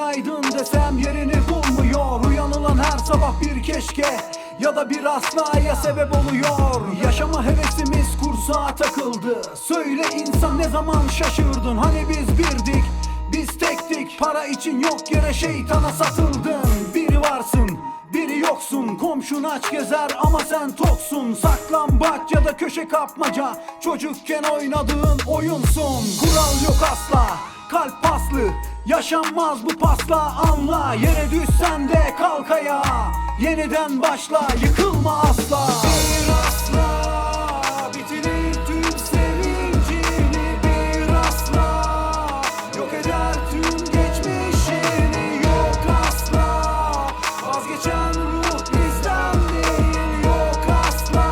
günaydın desem yerini bulmuyor. Uyanılan her sabah bir keşke ya da bir aslaya sebep oluyor. Yaşama hevesimiz kursağa takıldı. Söyle insan, ne zaman şaşırdın? Hani biz birdik, biz tektik. Para için yok yere şeytana satıldın. Biri varsın, biri yoksun. Komşun aç gezer ama sen toksun. Saklambaç ya da köşe kapmaca, çocukken oynadığın oyunsun. Kural yok asla, kalp paslı, yaşanmaz bu pasla, anla. Yere düşsen de kalk ayağa, yeniden başla, yıkılma asla. Bir asla bitirir tüm sevincini, bir asla yok eder tüm geçmişini. Yok asla vazgeçen ruh bizden değil. Yok asla,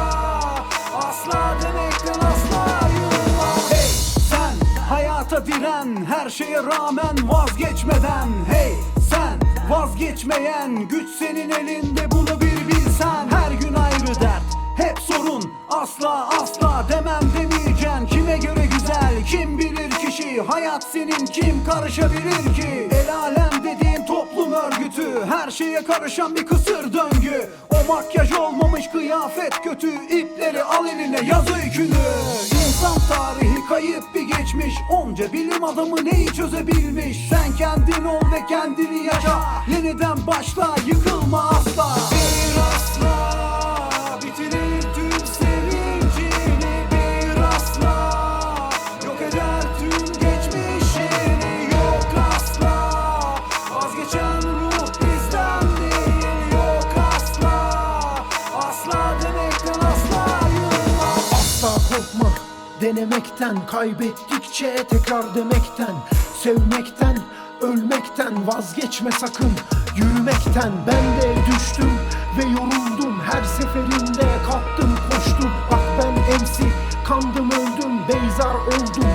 asla demekten asla yılmaz. Hey sen, hayata diren, her şeye rağmen vazgeçmeden. Hey sen, vazgeçmeyen güç senin elinde, bunu bir bilsen. Her gün ayrı dert, hep sorun, asla asla demem demeyeceksin. Kime göre güzel, kim bilir kişi, hayat senin, kim karışabilir ki? El alem dediğin toplum örgütü, her şeye karışan bir kısır döngü. O makyaj olmamış kıyafet kötü, ipleri al eline, yaz öykünü. İnsan tarihi kayıp bir geçmiş, onca bilim adamı neyi çözebilmiş? Sen kendin ol ve kendini yaşa, yeniden başla, yıkılma asla. Bir asla bitirir tüm sevincini, bir asla yok eder tüm geçmişini. Yok asla vazgeçen ruh bizden değil. Yok asla, asla demekten asla yılmaz. Asla korkma denemekten, kaybettikçe tekrar demekten, sevmekten, ölmekten vazgeçme sakın, yürümekten. Ben de düştüm ve yoruldum, her seferinde kalktım koştum. Bak ben MC, kandım öldüm, beyzar oldum.